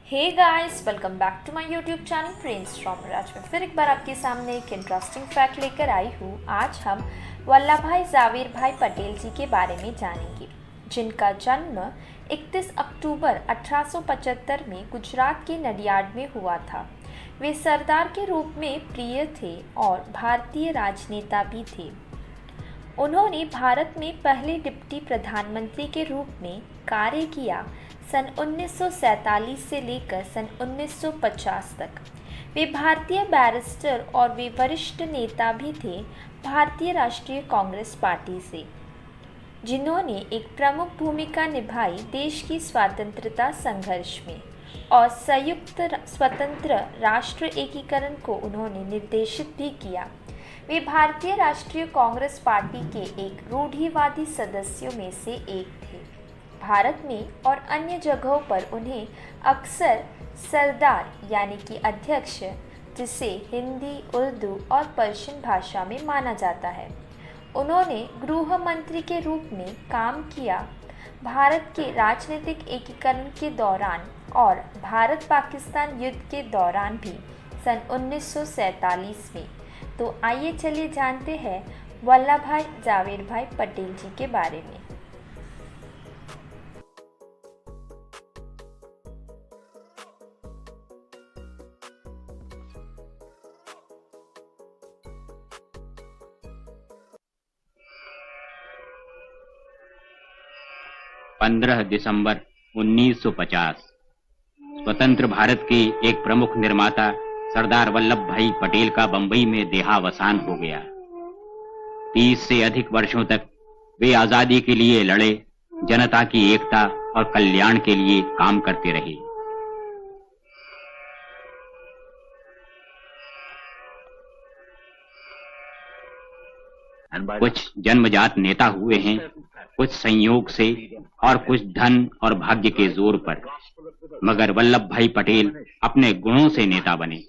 Hey guys, welcome back to my YouTube channel friends from Raj में फिर एक बार आपके सामने एक इंटरेस्टिंग फैक्ट लेकर आई हूँ। आज हम वल्लभ भाई जावेर भाई पटेल जी के बारे में जानेंगे, जिनका जन्म 31 अक्टूबर 1875 में गुजरात के नडियाड में हुआ था। वे सरदार के रूप में प्रिय थे और भारतीय राजनेता भी थे। उन्होंने भारत में पहले डिप्टी प्रधानमंत्री के रूप में कार्य किया सन 1947 से लेकर सन 1950 तक। वे भारतीय बैरिस्टर और वे वरिष्ठ नेता भी थे भारतीय राष्ट्रीय कांग्रेस पार्टी से, जिन्होंने एक प्रमुख भूमिका निभाई देश की स्वतंत्रता संघर्ष में और संयुक्त स्वतंत्र राष्ट्र एकीकरण को उन्होंने निर्देशित भी किया। वे भारतीय राष्ट्रीय कांग्रेस पार्टी के एक रूढ़िवादी सदस्यों में से एक थे। भारत में और अन्य जगहों पर उन्हें अक्सर सरदार यानी कि अध्यक्ष, जिसे हिंदी, उर्दू और पर्शियन भाषा में माना जाता है, उन्होंने गृह मंत्री के रूप में काम किया भारत के राजनीतिक एकीकरण के दौरान और भारत पाकिस्तान युद्ध के दौरान भी सन 1947 में। तो आइए चलिए जानते हैं वल्लभ भाई जावेर भाई पटेल जी के बारे में। पंद्रह दिसंबर 1950 स्वतंत्र भारत के एक प्रमुख निर्माता सरदार वल्लभ भाई पटेल का बंबई में देहावसान हो गया। 30 से अधिक वर्षों तक वे आजादी के लिए लड़े, जनता की एकता और कल्याण के लिए काम करते रहे। कुछ जन्मजात नेता हुए हैं, कुछ संयोग से और कुछ धन और भाग्य के जोर पर, मगर वल्लभ भाई पटेल अपने गुणों से नेता बने।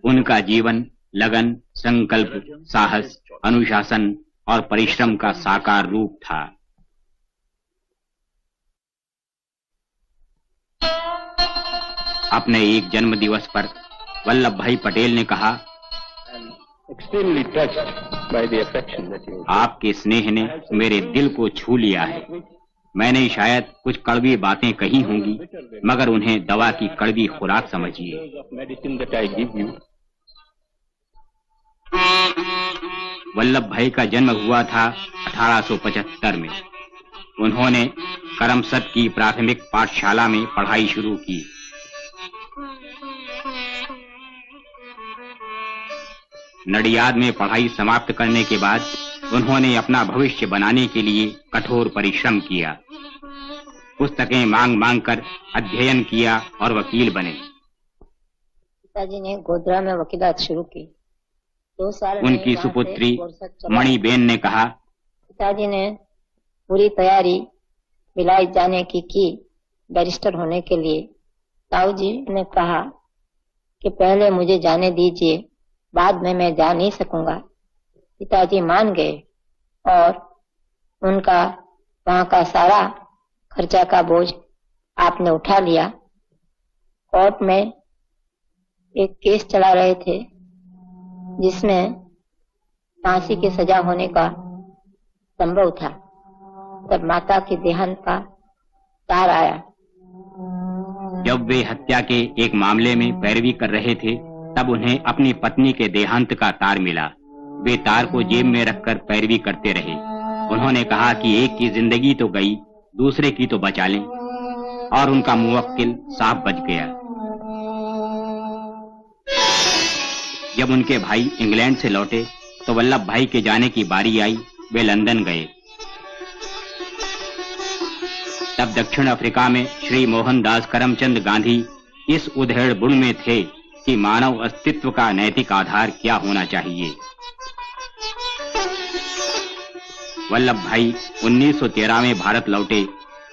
उनका जीवन लगन, संकल्प, साहस, अनुशासन और परिश्रम का साकार रूप था। अपने एक जन्म दिवस पर वल्लभ भाई पटेल ने कहा, आपके स्नेह ने मेरे दिल को छू लिया है। मैंने शायद कुछ कड़वी बातें कही होंगी, मगर उन्हें दवा की कड़वी खुराक समझिए। वल्लभ भाई का जन्म हुआ था 1875 में। उन्होंने करमसद की प्राथमिक पाठशाला में पढ़ाई शुरू की। नडियाद में पढ़ाई समाप्त करने के बाद उन्होंने अपना भविष्य बनाने के लिए कठोर परिश्रम किया। पुस्तकें मांग मांग कर अध्ययन किया और वकील बने। पिताजी ने गोधरा में वकीलात शुरू की। 2 साल उनकी सुपुत्री मणिबेन ने कहा, पिताजी ने पूरी तैयारी भिलाई जाने की बैरिस्टर होने के लिए। ताऊजी ने कहा कि पहले मुझे जाने दीजिए, बाद में मैं जा नहीं सकूंगा। पिताजी मान गए और उनका वहां का सारा खर्चा का बोझ आपने उठा लिया। कोर्ट में एक केस चला रहे थे जिसमें फांसी की सजा होने का संभव था, तब माता के देहांत का तार आया। जब वे हत्या के एक मामले में पैरवी कर रहे थे, तब उन्हें अपनी पत्नी के देहांत का तार मिला। वे तार को जेब में रखकर पैरवी करते रहे। उन्होंने कहा कि एक की जिंदगी तो गई, दूसरे की तो बचा लें, और उनका मुवक्किल साहब बच गया। जब उनके भाई इंग्लैंड से लौटे तो वल्लभ भाई के जाने की बारी आई। वे लंदन गए। तब दक्षिण अफ्रीका में श्री मोहनदास करमचंद गांधी इस उधेड़ बुन में थे कि मानव अस्तित्व का नैतिक आधार क्या होना चाहिए। वल्लभ भाई 1913 में भारत लौटे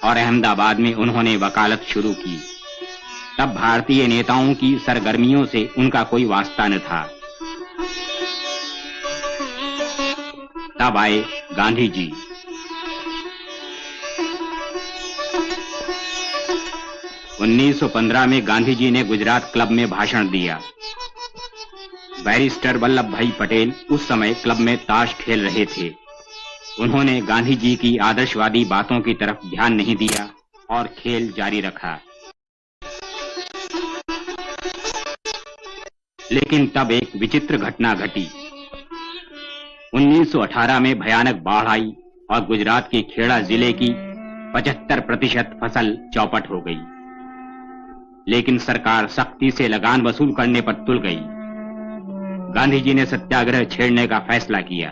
और अहमदाबाद में उन्होंने वकालत शुरू की। तब भारतीय नेताओं की सरगर्मियों से उनका कोई वास्ता न था। तब आए गांधी जी। 1915 में गांधी जी ने गुजरात क्लब में भाषण दिया। बैरिस्टर वल्लभ भाई पटेल उस समय क्लब में ताश खेल रहे थे। उन्होंने गांधी जी की आदर्शवादी बातों की तरफ ध्यान नहीं दिया और खेल जारी रखा। लेकिन तब एक विचित्र घटना घटी। 1918 में भयानक बाढ़ आई और गुजरात के खेड़ा जिले की 75% फसल चौपट हो गई। लेकिन सरकार सख्ती से लगान वसूल करने पर तुल गई। गांधी जी ने सत्याग्रह छेड़ने का फैसला किया।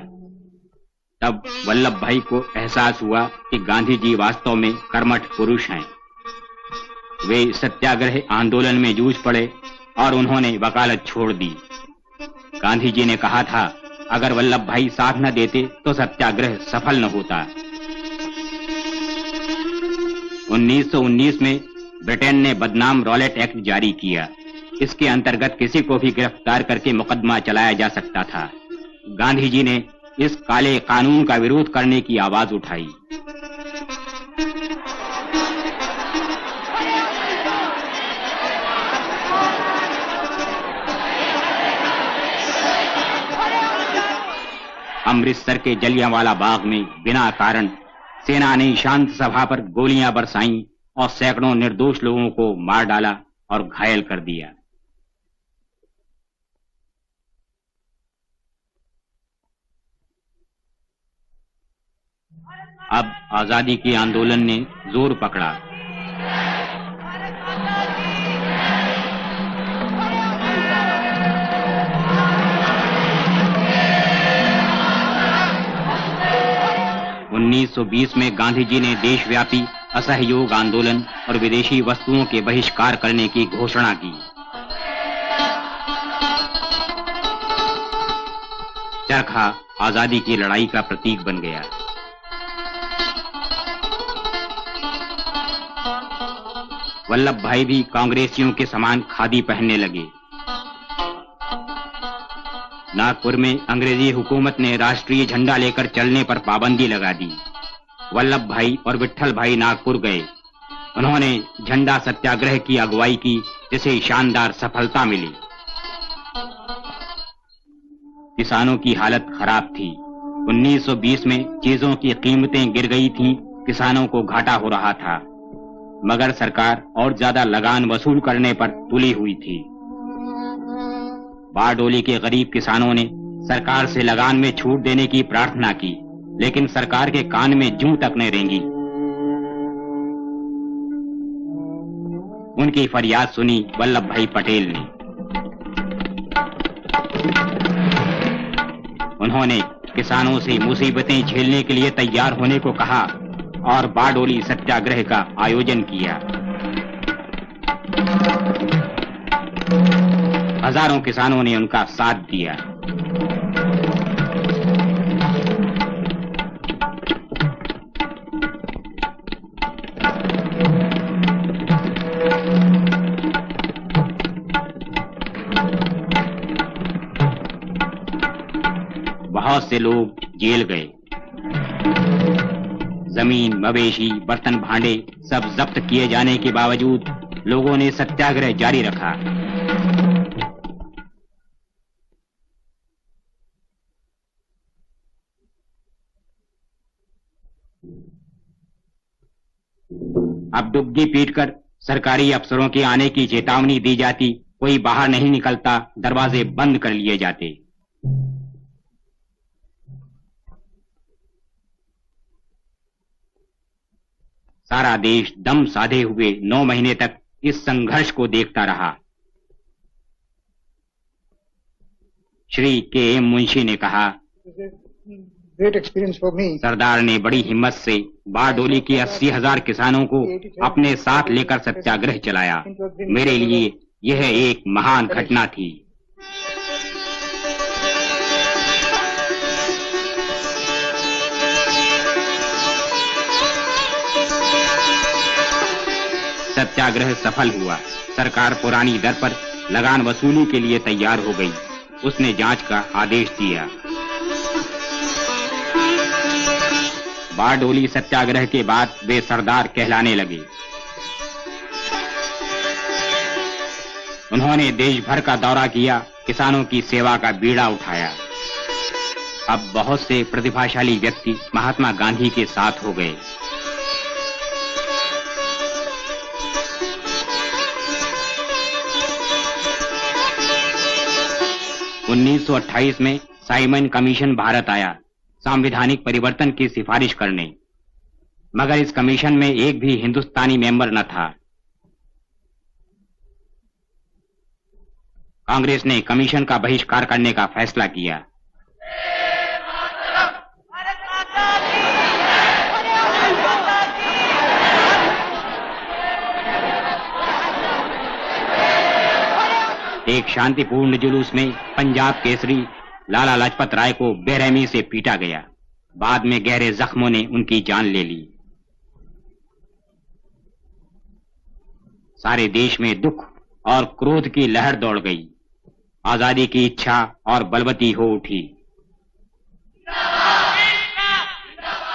तब वल्लभ भाई को एहसास हुआ कि गांधी जी वास्तव में कर्मठ पुरुष हैं। वे सत्याग्रह आंदोलन में जूझ पड़े और उन्होंने वकालत छोड़ दी। गांधी जी ने कहा था, अगर वल्लभ भाई साथ न देते तो सत्याग्रह सफल न होता। 1919 में ब्रिटेन ने बदनाम रॉलेट एक्ट जारी किया। इसके अंतर्गत किसी को भी गिरफ्तार करके मुकदमा चलाया जा सकता था। गांधी जी ने इस काले कानून का विरोध करने की आवाज उठाई। अमृतसर के जलियांवाला बाग में बिना कारण सेना ने शांत सभा पर गोलियां बरसाईं और सैकड़ों निर्दोष लोगों को मार डाला और घायल कर दिया। अब आजादी के आंदोलन ने जोर पकड़ा। उन्नीस 1920 में गांधी जी ने देशव्यापी असहयोग आंदोलन और विदेशी वस्तुओं के बहिष्कार करने की घोषणा की। चरखा आजादी की लड़ाई का प्रतीक बन गया। वल्लभ भाई भी कांग्रेसियों के समान खादी पहनने लगे। नागपुर में अंग्रेजी हुकूमत ने राष्ट्रीय झंडा लेकर चलने पर पाबंदी लगा दी। वल्लभ भाई और विट्ठल भाई नागपुर गए। उन्होंने झंडा सत्याग्रह की अगुवाई की, जिसे शानदार सफलता मिली। किसानों की हालत खराब थी। 1920 में चीजों की कीमतें गिर गई थीं, किसानों को घाटा हो रहा था, मगर सरकार और ज्यादा लगान वसूल करने पर तुली हुई थी। बारडोली के गरीब किसानों ने सरकार से लगान में छूट देने की प्रार्थना की, लेकिन सरकार के कान में जूं तक न रेंगी। उनकी फरियाद सुनी वल्लभ भाई पटेल ने। उन्होंने किसानों से मुसीबतें झेलने के लिए तैयार होने को कहा और बारडोली सत्याग्रह का आयोजन किया। हजारों किसानों ने उनका साथ दिया। बहुत से लोग जेल गए। जमीन, मवेशी, बर्तन भांडे सब जब्त किए जाने के बावजूद लोगों ने सत्याग्रह जारी रखा। अब डुग्गी पीटकर सरकारी अफसरों के आने की चेतावनी दी जाती, कोई बाहर नहीं निकलता, दरवाजे बंद कर लिए जाते। सारा देश दम साधे हुए 9 महीने तक इस संघर्ष को देखता रहा। श्री के.एम. मुंशी ने कहा, Great experience for me. सरदार ने बड़ी हिम्मत से बारडोली के 80,000 किसानों को अपने साथ लेकर सत्याग्रह चलाया। मेरे लिए यह एक महान घटना थी। सत्याग्रह सफल हुआ। सरकार पुरानी दर पर लगान वसूली के लिए तैयार हो गई। उसने जांच का आदेश दिया। बारडोली सत्याग्रह के बाद वे सरदार कहलाने लगे। उन्होंने देश भर का दौरा किया, किसानों की सेवा का बीड़ा उठाया। अब बहुत से प्रतिभाशाली व्यक्ति महात्मा गांधी के साथ हो गए। (1928) में साइमन कमीशन भारत आया संवैधानिक परिवर्तन की सिफारिश करने, मगर इस कमीशन में एक भी हिंदुस्तानी मेंबर न था। कांग्रेस ने कमीशन का बहिष्कार करने का फैसला किया। एक शांतिपूर्ण जुलूस में पंजाब केसरी लाला लाजपत राय को बेरहमी से पीटा गया। बाद में गहरे जख्मों ने उनकी जान ले ली। सारे देश में दुख और क्रोध की लहर दौड़ गई। आजादी की इच्छा और बलवती हो उठी।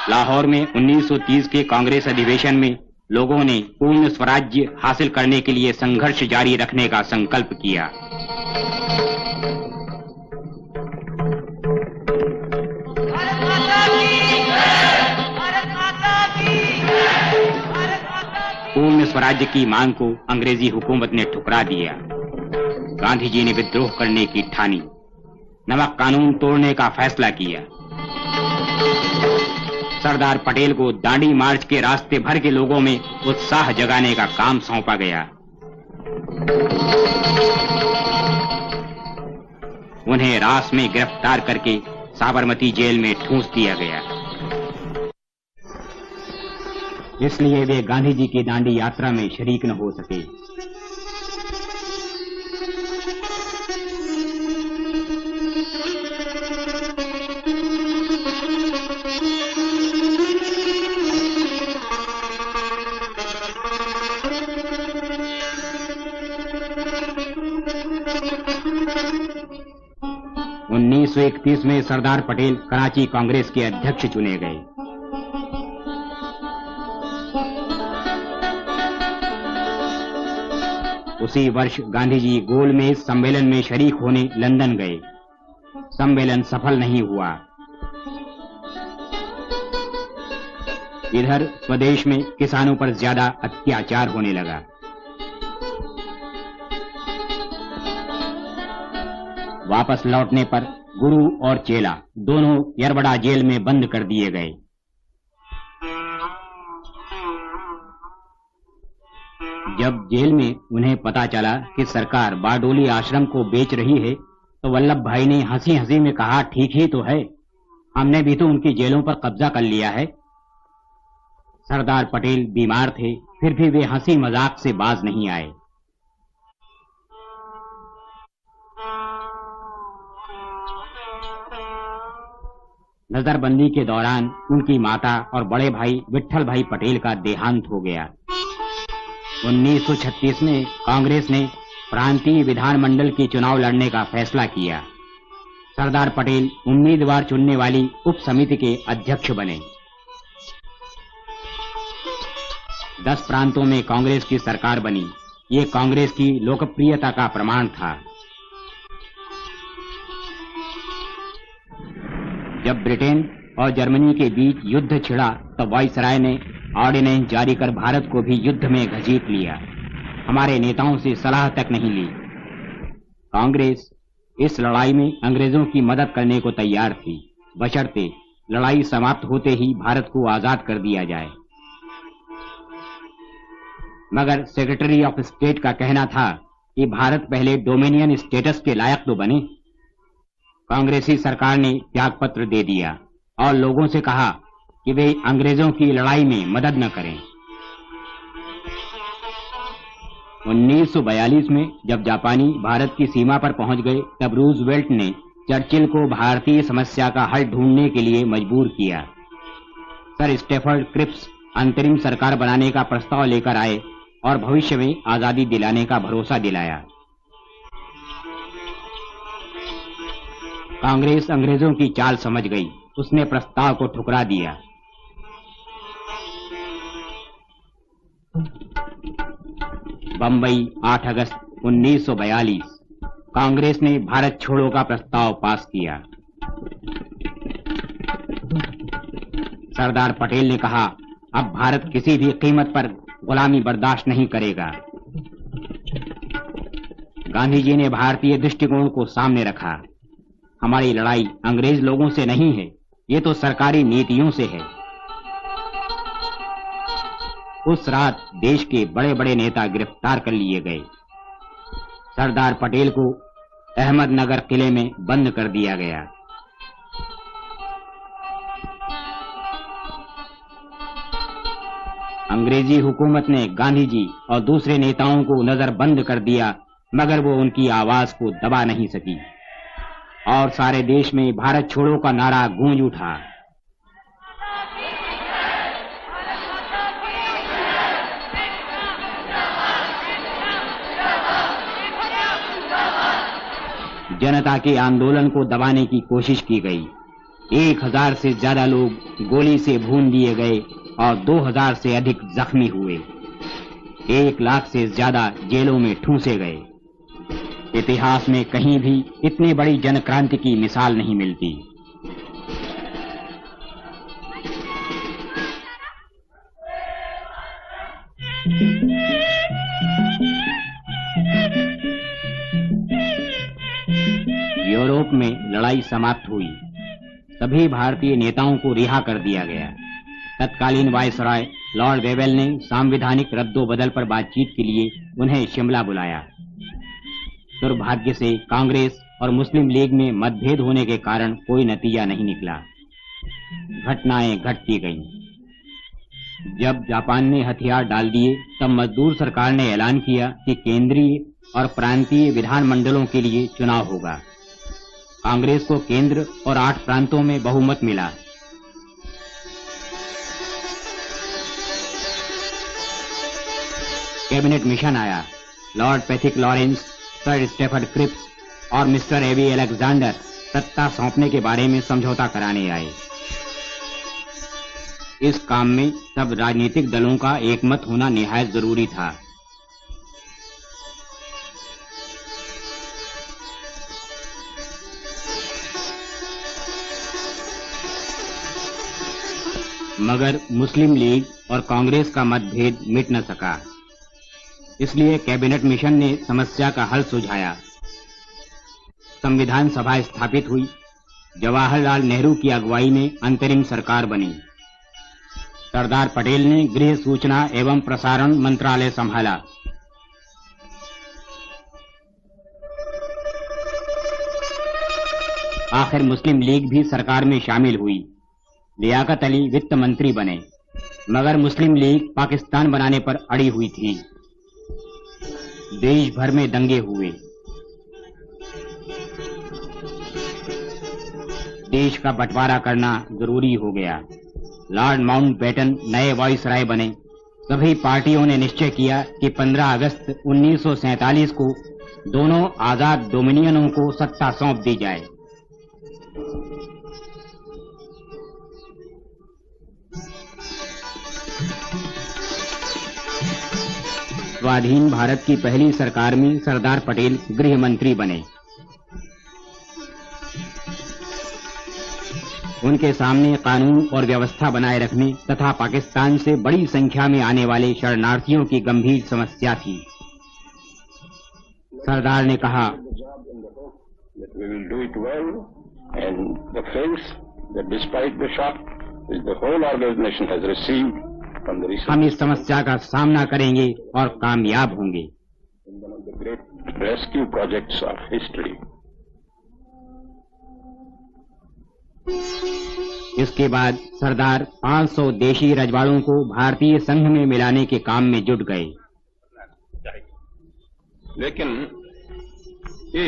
लाहौर में 1930 के कांग्रेस अधिवेशन में लोगों ने पूर्ण स्वराज्य हासिल करने के लिए संघर्ष जारी रखने का संकल्प किया। पूर्ण स्वराज्य की मांग को अंग्रेजी हुकूमत ने ठुकरा दिया। गांधी जी ने विद्रोह करने की ठानी, नमक कानून तोड़ने का फैसला किया। सरदार पटेल को दांडी मार्च के रास्ते भर के लोगों में उत्साह जगाने का काम सौंपा गया। उन्हें रास में गिरफ्तार करके साबरमती जेल में ठूंस दिया गया। इसलिए वे गांधी जी की दांडी यात्रा में शरीक न हो सके। उन्नीस 1931 में सरदार पटेल कराची कांग्रेस के अध्यक्ष चुने गए। उसी वर्ष गांधी जी गोलमेज सम्मेलन में शरीक होने लंदन गए। सम्मेलन सफल नहीं हुआ। इधर स्वदेश में किसानों पर ज्यादा अत्याचार होने लगा। वापस लौटने पर गुरु और चेला दोनों यरबड़ा जेल में बंद कर दिए गए। जब जेल में उन्हें पता चला कि सरकार बारडोली आश्रम को बेच रही है, तो वल्लभ भाई ने हंसी हंसी में कहा, ठीक ही तो है, हमने भी तो उनकी जेलों पर कब्जा कर लिया है। सरदार पटेल बीमार थे, फिर भी वे हंसी मजाक से बाज नहीं आए। नजरबंदी के दौरान उनकी माता और बड़े भाई विट्ठल भाई पटेल का देहांत हो गया। 1936 में कांग्रेस ने प्रांतीय विधानमंडल के चुनाव लड़ने का फैसला किया। सरदार पटेल उम्मीदवार चुनने वाली उप समिति के अध्यक्ष बने। 10 प्रांतों में कांग्रेस की सरकार बनी। ये कांग्रेस की लोकप्रियता का प्रमाण था। जब ब्रिटेन और जर्मनी के बीच युद्ध छिड़ा, तब वाइसराय ने ऑर्डिनेंस जारी कर भारत को भी युद्ध में घसीट लिया। हमारे नेताओं से सलाह तक नहीं ली। कांग्रेस इस लड़ाई में अंग्रेजों की मदद करने को तैयार थी, बशर्ते लड़ाई समाप्त होते ही भारत को आजाद कर दिया जाए। मगर सेक्रेटरी ऑफ स्टेट का कहना था कि भारत पहले डोमिनियन स्टेटस के लायक तो बने। कांग्रेसी सरकार ने त्यागपत्र दे दिया और लोगों से कहा कि वे अंग्रेजों की लड़ाई में मदद न करें। 1942 में जब जापानी भारत की सीमा पर पहुंच गए, तब रूजवेल्ट ने चर्चिल को भारतीय समस्या का हल ढूंढने के लिए मजबूर किया। सर स्टेफर्ड क्रिप्स अंतरिम सरकार बनाने का प्रस्ताव लेकर आए और भविष्य में आजादी दिलाने का भरोसा दिलाया। कांग्रेस अंग्रेजों की चाल समझ गई। उसने प्रस्ताव को ठुकरा दिया। बंबई 8 अगस्त 1942 कांग्रेस ने भारत छोड़ो का प्रस्ताव पास किया। सरदार पटेल ने कहा, अब भारत किसी भी कीमत पर गुलामी बर्दाश्त नहीं करेगा। गांधी जी ने भारतीय दृष्टिकोण को सामने रखा। हमारी लड़ाई अंग्रेज लोगों से नहीं है, ये तो सरकारी नीतियों से है। उस रात देश के बड़े बड़े नेता गिरफ्तार कर लिए गए। सरदार पटेल को अहमदनगर किले में बंद कर दिया गया। अंग्रेजी हुकूमत ने गांधी जी और दूसरे नेताओं को नजरबंद कर दिया, मगर वो उनकी आवाज को दबा नहीं सकी और सारे देश में भारत छोड़ो का नारा गूंज उठा। जनता के आंदोलन को दबाने की कोशिश की गई। 1000 से ज्यादा लोग गोली से भून दिए गए और 2000 से अधिक जख्मी हुए। 1 लाख से ज्यादा जेलों में ठूंसे गए। इतिहास में कहीं भी इतनी बड़ी जनक्रांति की मिसाल नहीं मिलती। यूरोप में लड़ाई समाप्त हुई। सभी भारतीय नेताओं को रिहा कर दिया गया। तत्कालीन वायसराय लॉर्ड वेवेल ने संवैधानिक रद्दोबदल पर बातचीत के लिए उन्हें शिमला बुलाया। दुर्भाग्य से कांग्रेस और मुस्लिम लीग में मतभेद होने के कारण कोई नतीजा नहीं निकला। घटनाएं घटती गईं। जब जापान ने हथियार डाल दिए, तब मजदूर सरकार ने ऐलान किया कि केंद्रीय और प्रांतीय विधानमंडलों के लिए चुनाव होगा। कांग्रेस को केंद्र और 8 प्रांतों में बहुमत मिला। कैबिनेट मिशन आया। Lord Pethick Lawrence, Sir Stafford Cripps और मिस्टर एवी अलेक्जेंडर सत्ता सौंपने के बारे में समझौता कराने आए। इस काम में सब राजनीतिक दलों का एकमत होना निहायत जरूरी था। मगर मुस्लिम लीग और कांग्रेस का मतभेद मिट न सका। इसलिए कैबिनेट मिशन ने समस्या का हल सुझाया। संविधान सभा स्थापित हुई। जवाहरलाल नेहरू की अगुवाई में अंतरिम सरकार बनी। सरदार पटेल ने गृह सूचना एवं प्रसारण मंत्रालय संभाला। आखिर मुस्लिम लीग भी सरकार में शामिल हुई। लियाकत अली वित्त मंत्री बने, मगर मुस्लिम लीग पाकिस्तान बनाने पर अड़ी हुई थी। देश भर में दंगे हुए। देश का बंटवारा करना जरूरी हो गया। लॉर्ड माउंटबेटन नए वाइसराय बने। सभी पार्टियों ने निश्चय किया कि 15 अगस्त 1947 को दोनों आजाद डोमिनियनों को सत्ता सौंप दी जाए। स्वाधीन भारत की पहली सरकार में सरदार पटेल गृह मंत्री बने। उनके सामने कानून और व्यवस्था बनाए रखने तथा पाकिस्तान से बड़ी संख्या में आने वाले शरणार्थियों की गंभीर समस्या थी। सरदार ने कहा, हम इस समस्या का सामना करेंगे और कामयाब होंगे। Rescue projects of history. इसके बाद सरदार 500 देशी रजवाड़ों को भारतीय संघ में मिलाने के काम में जुट गए। लेकिन ये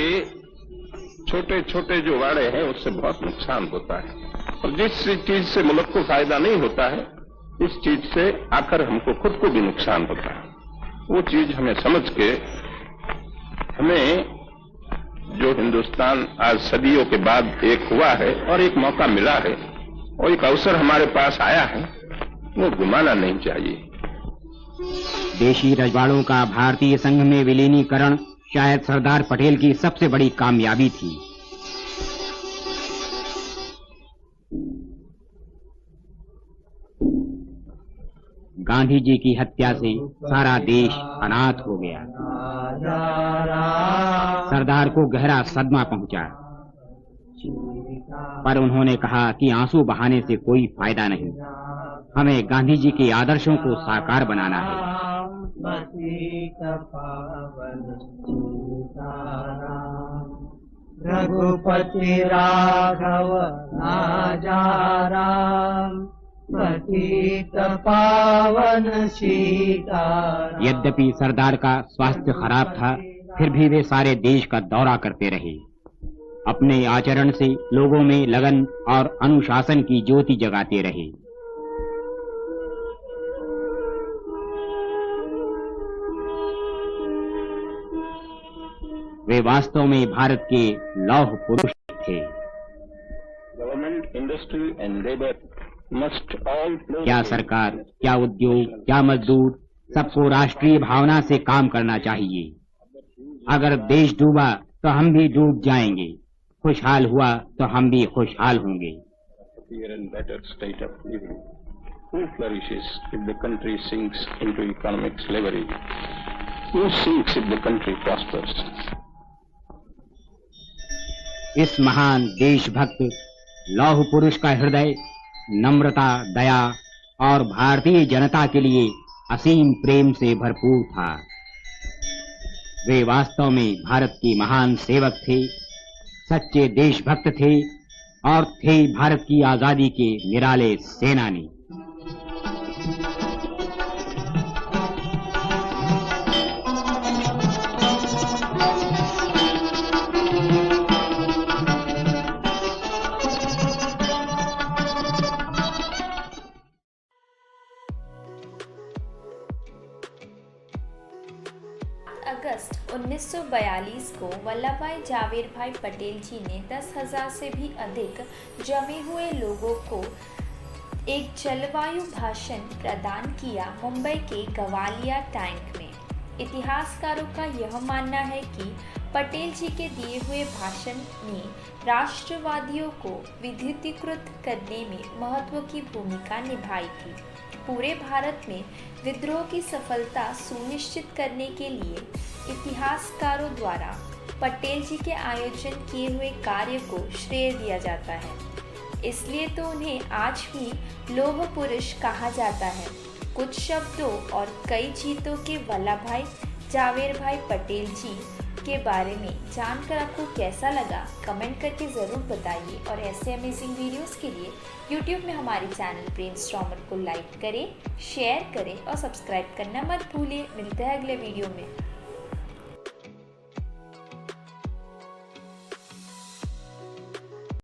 छोटे छोटे जो वाड़े हैं उससे बहुत नुकसान होता है और जिस चीज से मुल्क को फायदा नहीं होता है, इस चीज से आकर हमको खुद को भी नुकसान होता है। वो चीज हमें समझ के हमें जो हिंदुस्तान आज सदियों के बाद एक हुआ है और एक मौका मिला है और एक अवसर हमारे पास आया है, वो घुमाना नहीं चाहिए। देशी रजवाड़ों का भारतीय संघ में विलीनीकरण शायद सरदार पटेल की सबसे बड़ी कामयाबी थी। गांधी जी की हत्या से सारा देश अनाथ हो गया। सरदार को गहरा सदमा पहुंचा, पर उन्होंने कहा कि आंसू बहाने से कोई फायदा नहीं, हमें गांधी जी के आदर्शों को साकार बनाना है। रघुपति राघव राजा राम, पतित पावन सीताराम। यद्यपि सरदार का स्वास्थ्य खराब था, फिर भी वे सारे देश का दौरा करते रहे। अपने आचरण से लोगों में लगन और अनुशासन की ज्योति जगाते रहे। वे वास्तव में भारत के लौह पुरुष थे। Government, industry and labour must all play. क्या सरकार, क्या उद्योग, क्या मजदूर, सबको राष्ट्रीय भावना से काम करना चाहिए। अगर देश डूबा तो हम भी डूब जाएंगे, खुशहाल हुआ तो हम भी खुशहाल होंगे। better state of living. Who flourishes if the country sinks into economic slavery? Who sinks if the country prospers? इस महान देशभक्त लौह पुरुष का हृदय नम्रता, दया और भारतीय जनता के लिए असीम प्रेम से भरपूर था। वे वास्तव में भारत के महान सेवक थे, सच्चे देशभक्त थे और थे भारत की आजादी के निराले सेनानी। अगस्त 1942 को वल्लभ भाई जावेर भाई पटेल जी ने 10,000 से भी अधिक जमे हुए लोगों को एक जलवायु भाषण प्रदान किया मुंबई के गवालिया टैंक में। इतिहासकारों का यह मानना है कि पटेल जी के दिए हुए भाषण ने राष्ट्रवादियों को विद्युतीकृत करने में महत्व की भूमिका निभाई थी। पूरे भारत में विद्रोह की सफलता सुनिश्चित करने के लिए इतिहासकारों द्वारा पटेल जी के आयोजन किए हुए कार्य को श्रेय दिया जाता है, इसलिए तो उन्हें आज भी लौह पुरुष कहा जाता है। कुछ शब्दों और कई जीतों के वल्लभ भाई जावेर भाई पटेल जी के बारे में जानकर आपको कैसा लगा, कमेंट करके ज़रूर बताइए। और ऐसे अमेजिंग वीडियोस के लिए YouTube में हमारे चैनल ब्रेनस्टॉर्मर को लाइक करें, शेयर करें और सब्सक्राइब करना मत भूलिए। मिलते हैं अगले वीडियो में।